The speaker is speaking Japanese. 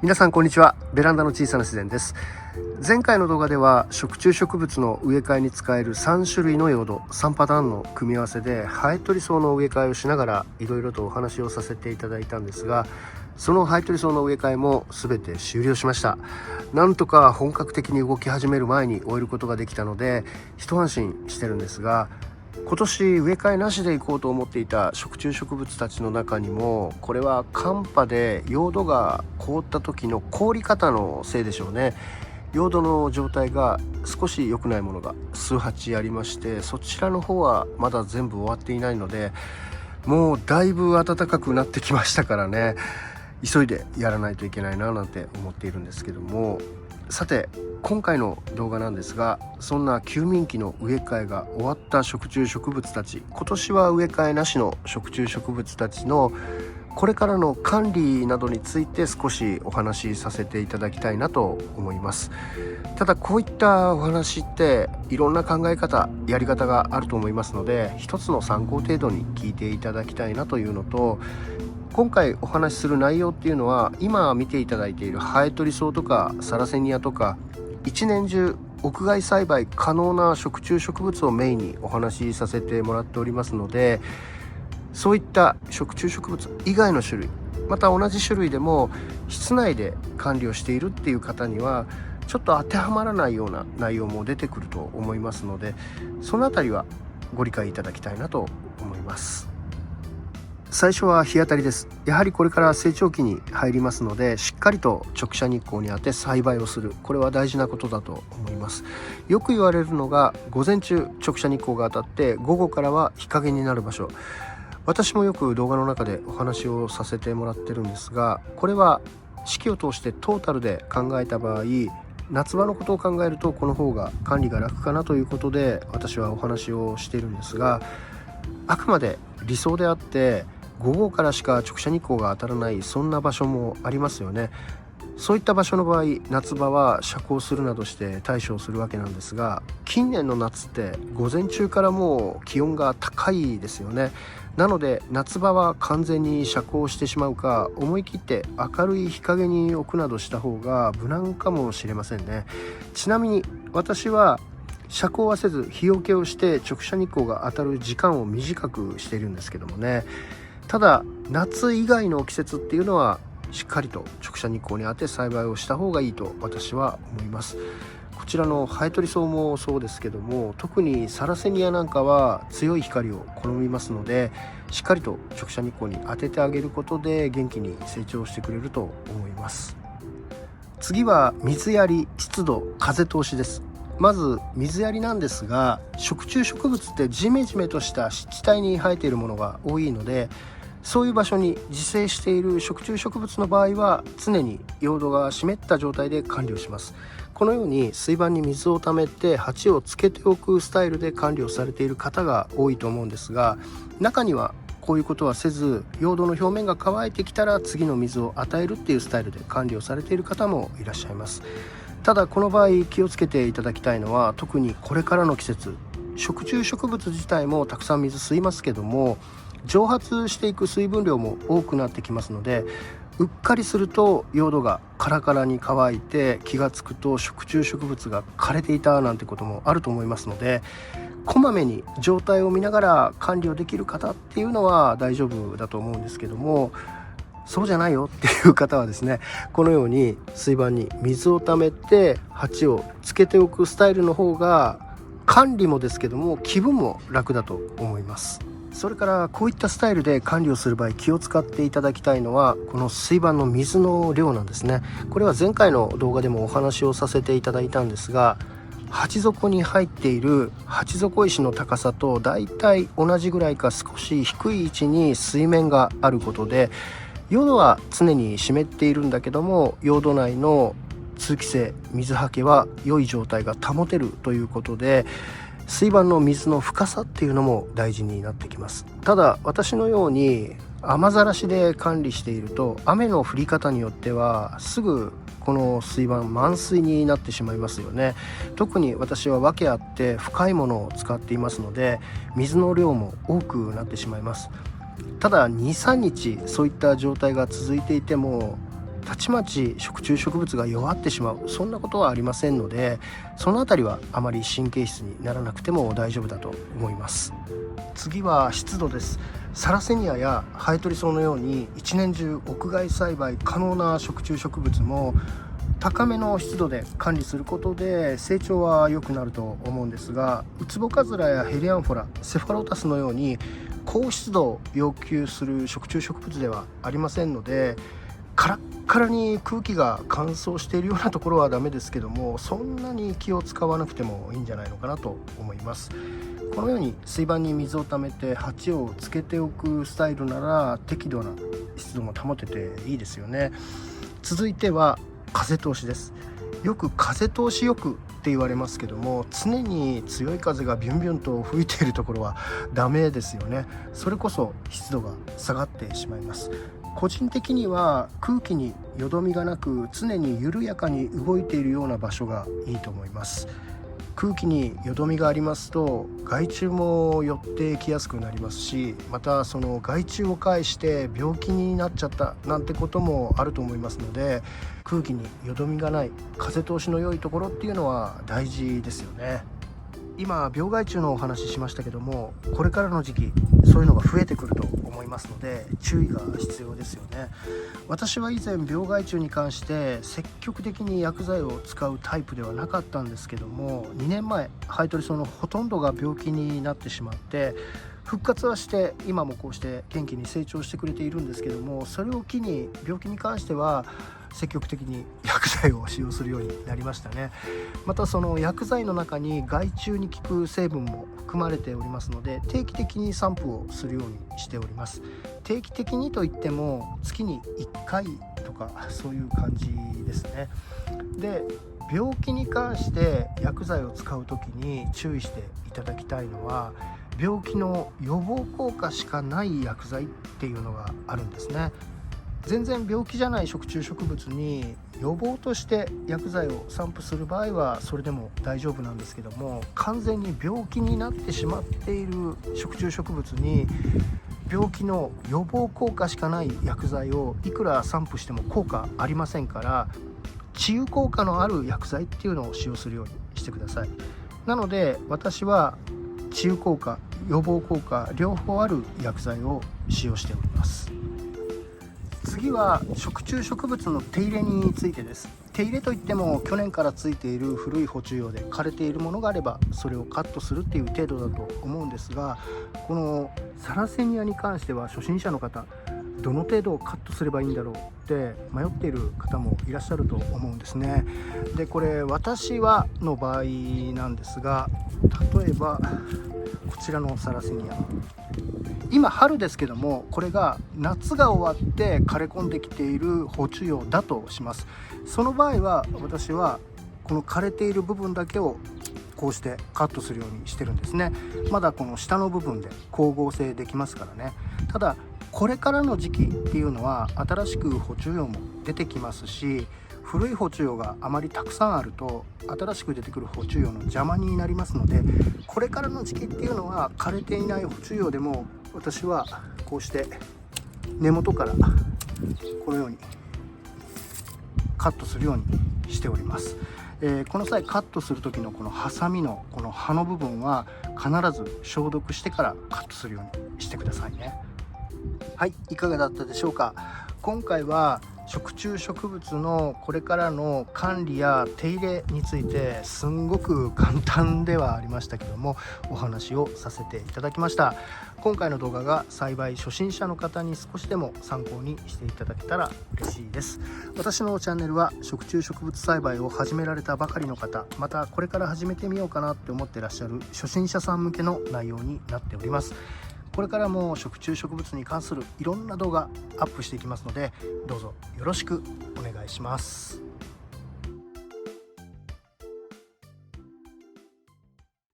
皆さんこんにちは。ベランダの小さな自然です。前回の動画では食虫植物の植え替えに使える3種類の用土3パターンの組み合わせでハエトリソウの植え替えをしながらいろいろとお話をさせていただいたんですが、そのハエトリソウの植え替えも全て終了しました。なんとか本格的に動き始める前に終えることができたので一安心してるんですが、今年植え替えなしでいこうと思っていた食虫植物たちの中にも、これは寒波で用土が凍った時の凍り方のせいでしょうね。用土の状態が少し良くないものが数鉢ありまして、そちらの方はまだ全部終わっていないので、もうだいぶ暖かくなってきましたからね、急いでやらないといけないななんて思っているんですけども、さて今回の動画なんですが、そんな休眠期の植え替えが終わった食虫植物たち、今年は植え替えなしの食虫植物たちのこれからの管理などについて少しお話しさせていただきたいなと思います。ただこういったお話っていろんな考え方やり方があると思いますので、一つの参考程度に聞いていただきたいなというのと、今回お話しする内容っていうのは今見ていただいているハエトリソウとかサラセニアとか一年中屋外栽培可能な食虫植物をメインにお話しさせてもらっておりますので、そういった食虫植物以外の種類、また同じ種類でも室内で管理をしているっていう方にはちょっと当てはまらないような内容も出てくると思いますので、そのあたりはご理解いただきたいなと思います。最初は日当たりです。やはりこれから成長期に入りますので、しっかりと直射日光に当て栽培をする、これは大事なことだと思います。よく言われるのが午前中直射日光が当たって午後からは日陰になる場所、私もよく動画の中でお話をさせてもらってるんですが、これは四季を通してトータルで考えた場合、夏場のことを考えるとこの方が管理が楽かなということで私はお話をしているんですが、あくまで理想であって午後からしか直射日光が当たらない、そんな場所もありますよね。そういった場所の場合、夏場は遮光するなどして対処をするわけなんですが、近年の夏って午前中からもう気温が高いですよね。なので夏場は完全に遮光してしまうか、思い切って明るい日陰に置くなどした方が無難かもしれませんね。ちなみに私は遮光はせず日よけをして直射日光が当たる時間を短くしているんですけどもね。ただ夏以外の季節っていうのはしっかりと直射日光に当て栽培をした方がいいと私は思います。こちらのハエトリソウもそうですけども、特にサラセニアなんかは強い光を好みますので、しっかりと直射日光に当ててあげることで元気に成長してくれると思います。次は水やり、湿度、風通しです。まず水やりなんですが、食虫植物ってジメジメとした湿地帯に生えているものが多いので、そういう場所に自生している食虫植物の場合は常に用土が湿った状態で管理をします。このように水盤に水をためて鉢をつけておくスタイルで管理をされている方が多いと思うんですが、中にはこういうことはせず、用土の表面が乾いてきたら次の水を与えるっていうスタイルで管理をされている方もいらっしゃいます。ただこの場合気をつけていただきたいのは、特にこれからの季節、食虫植物自体もたくさん水吸いますけども、蒸発していく水分量も多くなってきますので、うっかりすると用土がカラカラに乾いて気がつくと食虫植物が枯れていたなんてこともあると思いますので、こまめに状態を見ながら管理をできる方っていうのは大丈夫だと思うんですけども、そうじゃないよっていう方はですね、このように水盤に水をためて鉢をつけておくスタイルの方が管理もですけども気分も楽だと思います。それからこういったスタイルで管理をする場合気を使っていただきたいのは、この水盤の水の量なんですね。これは前回の動画でもお話をさせていただいたんですが、鉢底に入っている鉢底石の高さとだいたい同じぐらいか少し低い位置に水面があることで、用土は常に湿っているんだけども、用土内の通気性、水はけは良い状態が保てるということで、水盤の水の深さっていうのも大事になってきます。ただ私のように雨ざらしで管理していると、雨の降り方によってはすぐこの水盤満水になってしまいますよね。特に私は訳あって深いものを使っていますので、水の量も多くなってしまいます。ただ 2,3 日そういった状態が続いていてもたちまち食虫植物が弱ってしまう、そんなことはありませんので、そのあたりはあまり神経質にならなくても大丈夫だと思います。次は湿度です。サラセニアやハエトリソウのように一年中屋外栽培可能な食虫植物も高めの湿度で管理することで成長は良くなると思うんですが、ウツボカズラやヘリアンフォラ、セファロタスのように高湿度を要求する食虫植物ではありませんので、カラッカラに空気が乾燥しているようなところはダメですけども、そんなに気を使わなくてもいいんじゃないのかなと思います。このように水盤に水をためて鉢をつけておくスタイルなら適度な湿度も保てていいですよね。続いては風通しです。よく風通しよくって言われますけども、常に強い風がビュンビュンと吹いているところはダメですよね。それこそ湿度が下がってしまいます。個人的には空気によどみがなく常に緩やかに動いているような場所がいいと思います。空気によどみがありますと害虫も寄ってきやすくなりますし、またその害虫を介して病気になっちゃったなんてこともあると思いますので、空気によどみがない風通しの良いところっていうのは大事ですよね。今病害虫のお話ししましたけども、これからの時期そういうのが増えてくると思いますので注意が必要ですよね。私は以前病害虫に関して積極的に薬剤を使うタイプではなかったんですけども、2年前ハエトリソウのほとんどが病気になってしまって復活はして今もこうして元気に成長してくれているんですけども、それを機に病気に関しては積極的に薬剤を使用するようになりましたね。またその薬剤の中に害虫に効く成分も含まれておりますので、定期的に散布をするようにしております。定期的にといっても月に1回とかそういう感じですね。で、病気に関して薬剤を使う時に注意していただきたいのは、病気の予防効果しかない薬剤っていうのがあるんですね。全然病気じゃない食虫植物に予防として薬剤を散布する場合はそれでも大丈夫なんですけども、完全に病気になってしまっている食虫植物に病気の予防効果しかない薬剤をいくら散布しても効果ありませんから、治癒効果のある薬剤っていうのを使用するようにしてください。なので私は治癒効果、予防効果両方ある薬剤を使用しております。次は食虫植物の手入れについてです。手入れといっても去年からついている古い捕虫用で枯れているものがあればそれをカットするっていう程度だと思うんですが、このサラセニアに関しては初心者の方どの程度カットすればいいんだろうって迷っている方もいらっしゃると思うんですね。でこれ私はの場合なんですが、例えばこちらのサラセニア、今春ですけどもこれが夏が終わって枯れ込んできている捕虫用だとします。その場合は私はこの枯れている部分だけをこうしてカットするようにしてるんですね。まだこの下の部分で光合成できますからね。ただこれからの時期っていうのは新しく捕虫用も出てきますし、古い捕虫用があまりたくさんあると新しく出てくる捕虫用の邪魔になりますので、これからの時期っていうのは枯れていない捕虫用でも私はこうして根元からこのようにカットするようにしております。この際カットする時のこのハサミのこの刃の部分は必ず消毒してからカットするようにしてくださいね。はい、いかがだったでしょうか。今回は食虫植物のこれからの管理や手入れについてすんごく簡単ではありましたけどもお話をさせていただきました。今回の動画が栽培初心者の方に少しでも参考にしていただけたら嬉しいです。私のチャンネルは食虫植物栽培を始められたばかりの方、またこれから始めてみようかなって思ってらっしゃる初心者さん向けの内容になっております。これからも食虫植物に関するいろんな動画アップしていきますので、どうぞよろしくお願いします。